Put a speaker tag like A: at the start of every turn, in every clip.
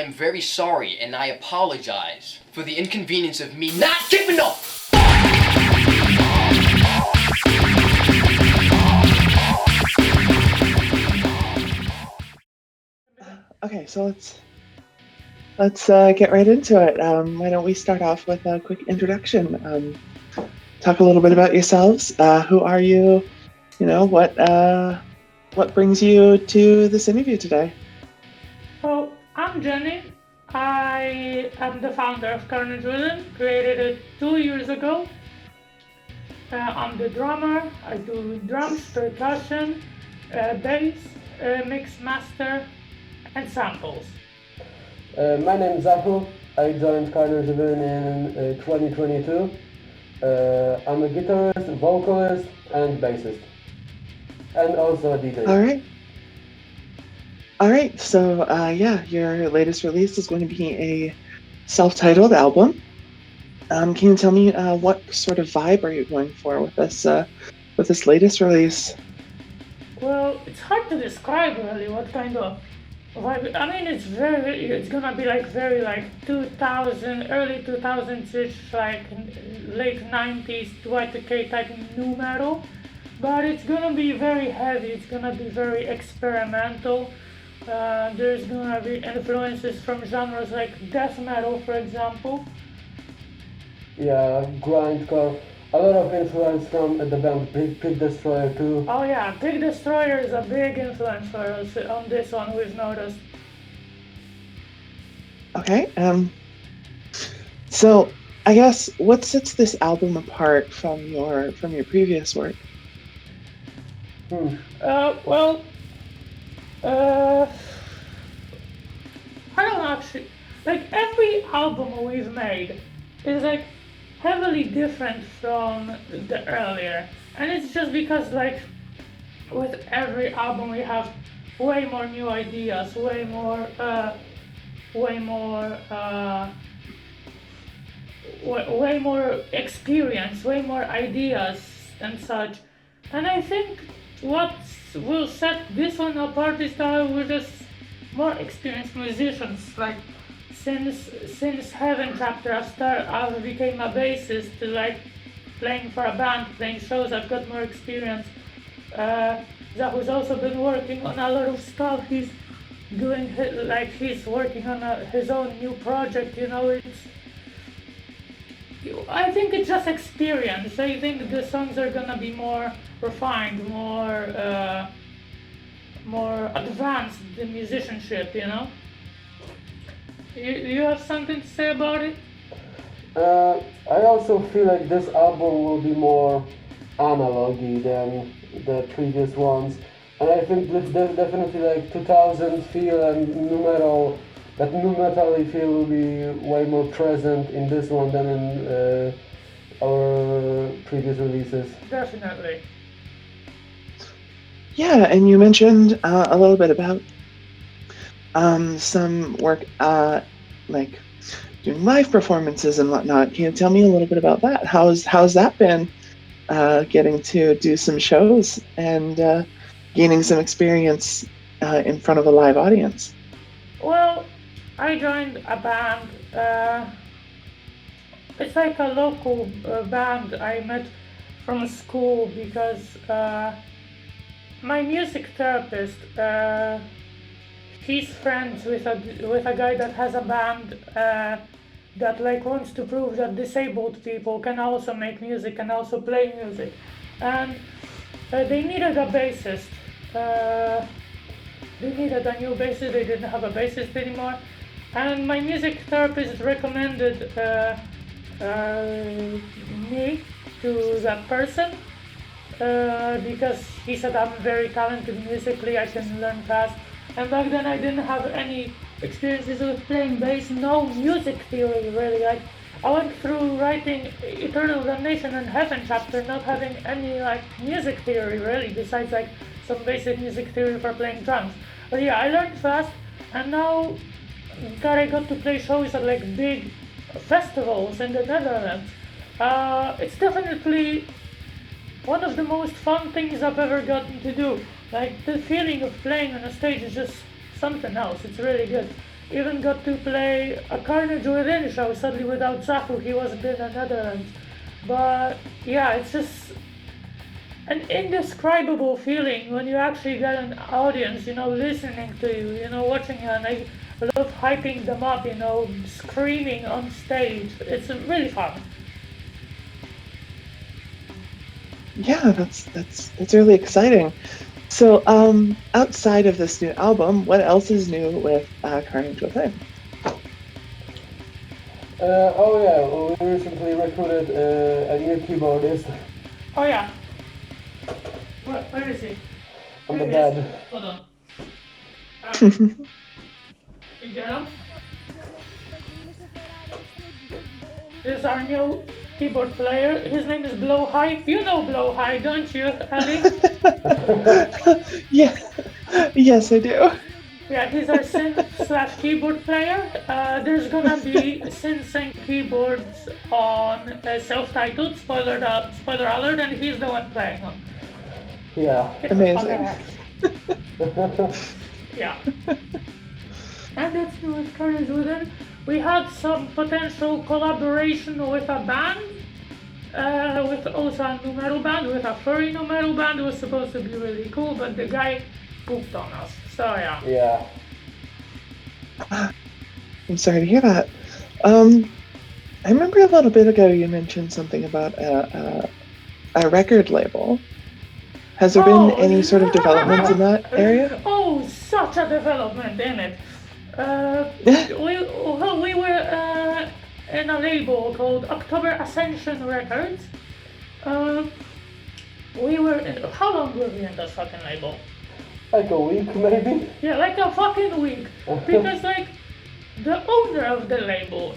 A: I'm very sorry and I apologize for the inconvenience of me not giving up.
B: Okay, so let's get right into it. Why don't we start off with a quick introduction? Talk a little bit about yourselves. Who are you? You know, what brings you to this interview today?
C: So, I'm Jenny. I am the founder of Carnage Within, created it 2 years ago. I'm the drummer. I do drums, percussion, bass, mix, master, and samples.
D: My name is Zahu. I joined Carnage Within in 2022. I'm a guitarist, vocalist, and bassist, and also a DJ.
B: All right. So yeah, your latest release is going to be a self-titled album. Can you tell me what sort of vibe are you going for with this latest release?
C: Well, it's hard to describe really what kind of vibe. I mean, it's gonna be like very like 2000, early 2000s-ish, like late 90s, Y2K type new metal. But it's gonna be very heavy. It's gonna be very experimental. There's gonna be influences from genres like death metal, for example.
D: Yeah, grindcore. A lot of influence from the band Pig Destroyer too.
C: Oh yeah, Pig Destroyer is a big influence for us on this one, we've noticed.
B: Okay. So I guess what sets this album apart from your previous work?
C: Well, I don't actually like every album we've made is like heavily different from the earlier, and it's just because like with every album we have way more new ideas, way more experience, way more ideas and such. And I think what will set this one apart is that we're just more experienced musicians. Like since Heaven Chapter, I became a bassist to like playing for a band, playing shows. I've got more experience. Zahu's also been working on a lot of stuff. He's working on his own new project. You know, I think it's just experience. I think the songs are gonna be more refined, more advanced, the musicianship, you know? You have something to say about it?
D: I also feel like this album will be more analogy than the previous ones, and I think this definitely like 2000 feel and that nu metal feel will be way more present in this one than in our previous releases.
C: Definitely.
B: Yeah, and you mentioned a little bit about some work like doing live performances and whatnot. Can you tell me a little bit about that? How's that been? Getting to do some shows and gaining some experience in front of a live audience.
C: Well, I joined a band. It's like a local band I met from school because my music therapist, he's friends with a guy that has a band that like wants to prove that disabled people can also make music and also play music, and they needed a bassist. They needed a new bassist. They didn't have a bassist anymore, and my music therapist recommended me to that person because he said I'm very talented musically. I can learn fast. And back then I didn't have any experiences with playing bass, no music theory really. Like I went through writing Eternal Damnation and Heaven Chapter, not having any like music theory really, besides like some basic music theory for playing drums. But yeah, I learned fast, and now that I got to play shows at like big festivals in the Netherlands, it's definitely one of the most fun things I've ever gotten to do. Like the feeling of playing on a stage is just something else. It's really good. even got to play a Carnage Within show, sadly without Zaku, he wasn't in the Netherlands. But yeah, it's just an indescribable feeling when you actually get an audience, listening to you, watching you, and I love hyping them up, screaming on stage. It's really fun.
B: Yeah, that's really exciting. So, outside of this new album, what else is new with Carnage Within?
D: Oh yeah, we recently recruited a new keyboardist
C: Oh yeah. Where is he?
D: on the
C: Here he is.
D: bed.
C: Hold on. You get him? This is our new keyboard player. His name is Blow High. You know Blow High, don't you, Ellie?
B: Yeah, yes, I do.
C: Yeah, he's our synth/keyboard player. There's gonna be synths and keyboards on self-titled, spoiler alert, and he's the one playing them.
D: Yeah.
B: Amazing.
C: Yeah. And that's new with Carnage Within. We had some potential collaboration with a band, with also a nu metal band, with a furry nu metal band. It was supposed to be really cool, but the guy pooped on us. So yeah.
D: Yeah.
B: I'm sorry to hear that. I remember a little bit ago you mentioned something about a record label. Has there been any sort of developments in that area?
C: Oh, such a development in it. We were in a label called October Ascension Records. How long were we in that fucking label?
D: Like a week maybe?
C: Yeah, like a fucking week. Because like the owner of the label,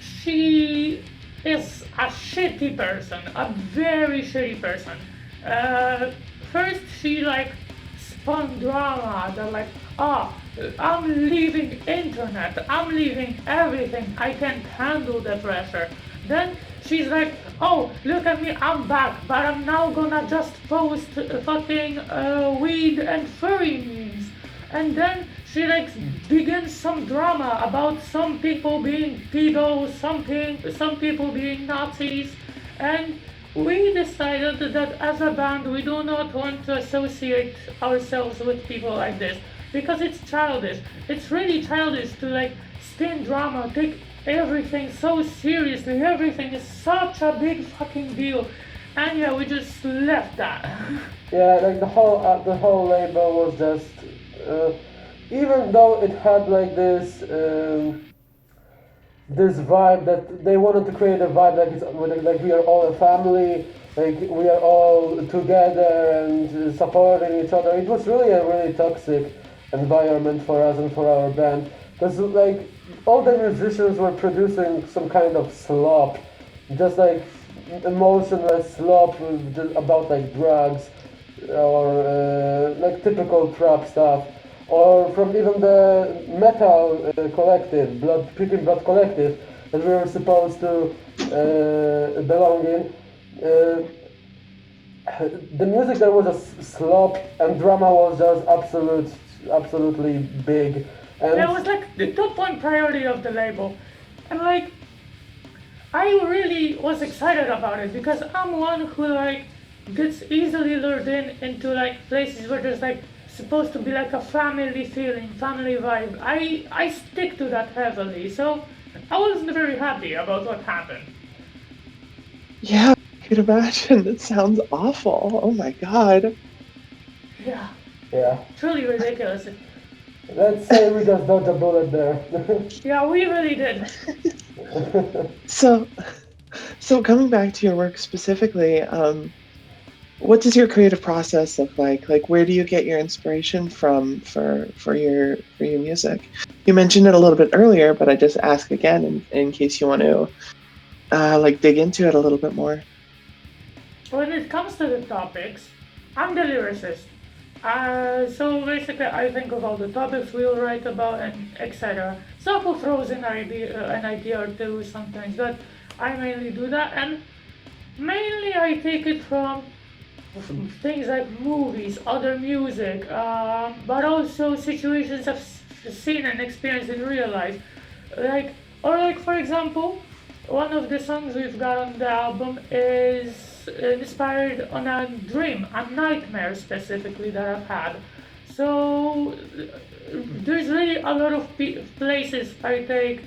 C: she is a shitty person, a very shitty person. First she like spun drama that like, I'm leaving internet, I'm leaving everything, I can't handle the pressure. Then she's like, oh, look at me, I'm back, but I'm now gonna just post fucking weed and furry memes. And then she like begins some drama about some people being pedos, some people being Nazis, and we decided that as a band we do not want to associate ourselves with people like this because it's childish. It's really childish to like spin drama, take everything so seriously. Everything is such a big fucking deal, and yeah, we just left that.
D: Yeah, like the whole label was just, even though it had like this vibe that they wanted to create a vibe like we are all a family, like we are all together and supporting each other. It was really a really toxic environment for us and for our band because like all the musicians were producing some kind of slop, just like emotionless slop about like drugs or like typical trap stuff. Or from even the metal collective, Picking Blood collective, that we were supposed to belong in. The music there was just slop, and drama was just absolutely big. And
C: It was like the top one priority of the label, and like I really was excited about it because I'm one who like gets easily lured into like places where there's like supposed to be like a family feeling, family vibe. I stick to that heavily, so I wasn't very happy about what happened.
B: Yeah, I could imagine. It sounds awful. Oh my god.
C: Yeah,
D: yeah,
C: truly ridiculous.
D: let's say we just dodged a bullet there.
C: Yeah, we really did.
B: So coming back to your work specifically, what does your creative process look like? Like, where do you get your inspiration from for your music? You mentioned it a little bit earlier, but I just ask again in case you want to like dig into it a little bit more.
C: When it comes to the topics, I'm the lyricist. So basically, I think of all the topics we'll write about and etc. Zaku throws in an idea or two sometimes, but I mainly do that, and mainly I take it from things like movies, other music, but also situations seen and experienced in real life. Like for example, one of the songs we've got on the album is inspired on a dream, a nightmare specifically that I've had. So there's really a lot of places I take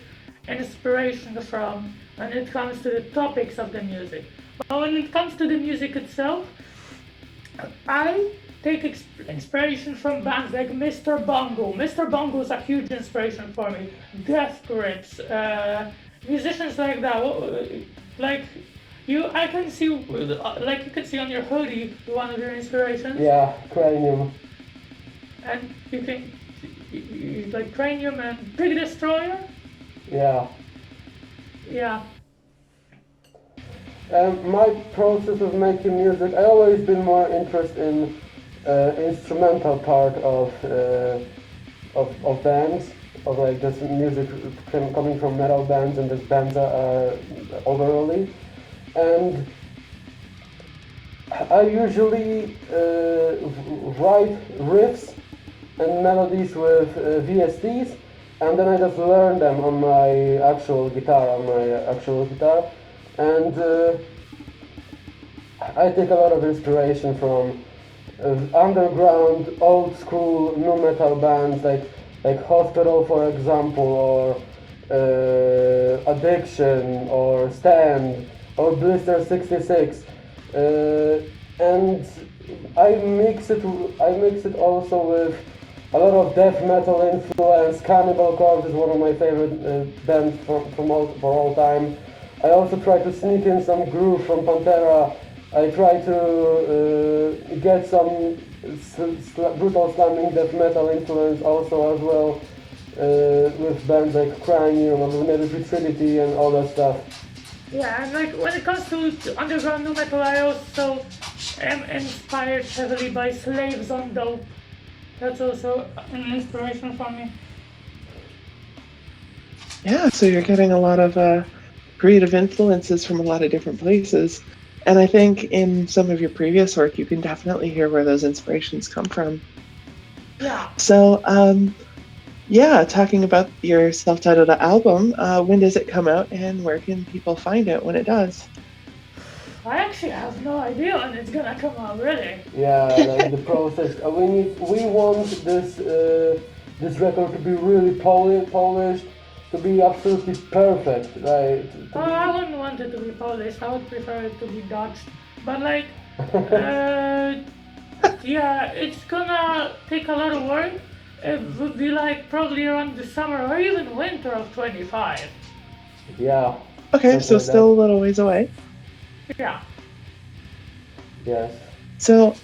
C: inspiration from when it comes to the topics of the music. But when it comes to the music itself, I take inspiration from bands like Mr. Bungle. Mr. Bungle is a huge inspiration for me. Death Grips, musicians like that. Like I can see, like you can see on your hoodie, one of your inspirations.
D: Yeah, Cranium.
C: And you can, like Cranium and Big Destroyer.
D: Yeah.
C: Yeah.
D: My process of making music, I always been more interested in instrumental part of bands, of like just music coming from metal bands and just bands overally, and I usually write riffs and melodies with VSTs, and then I just learn them on my actual guitar, and I take a lot of inspiration from underground, old school nu metal bands like Hospital, for example, or Addiction, or Stand, or Blister 66, and I mix it also with a lot of death metal influence. Cannibal Corpse is one of my favorite bands for all time. I also try to sneak in some groove from Pantera. I try to get some brutal slamming death metal influence also as well, with bands like Cranium and Lunatic Trinity and all that stuff.
C: Yeah, and like when it comes to underground nu metal, I also am inspired heavily by Slaves on Dope. That's also an inspiration for me.
B: Yeah, so you're getting a lot of creative influences from a lot of different places. And I think in some of your previous work, you can definitely hear where those inspirations come from.
C: Yeah.
B: So, yeah, talking about your self-titled album, when does it come out and where can people find it when it does?
C: I actually have no idea when it's gonna come out, really.
D: Yeah, like the process. We want this record to be really polished, to be absolutely perfect, right?
C: I wouldn't want it to be polished. I would prefer it to be dodged. But like, yeah, it's gonna take a lot of work. It would be like probably around the summer or even winter of 25.
D: Yeah.
B: Okay,
D: something
B: so
D: like
B: still a little ways away.
C: Yeah.
D: that. Yes.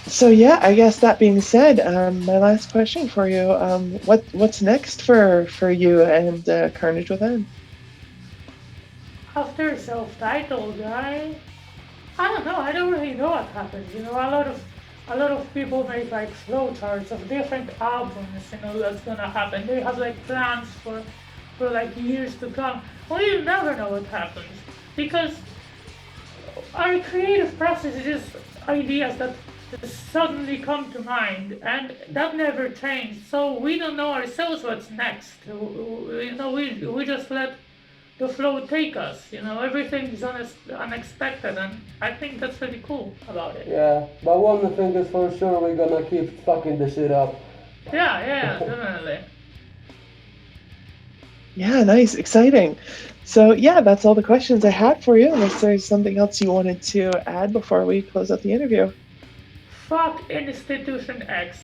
B: So yeah, I guess that being said, my last question for you, what's next for you and Carnage Within?
C: After self-titled, I don't know. I don't really know what happens. You know, a lot of people make like flowcharts of different albums. You know, that's gonna happen. They have like plans for like years to come. Well, you never know what happens because our creative process is just ideas that suddenly come to mind, and that never changed. So we don't know ourselves what's next. You know, we just let the flow take us. You know, everything's unexpected, and I think that's really cool about it.
D: Yeah, but one thing is for sure, we're gonna keep fucking the shit up.
C: Yeah, definitely.
B: Yeah, nice, exciting. So yeah, that's all the questions I had for you, unless there's something else you wanted to add before we close out the interview.
C: Fuck Institution X.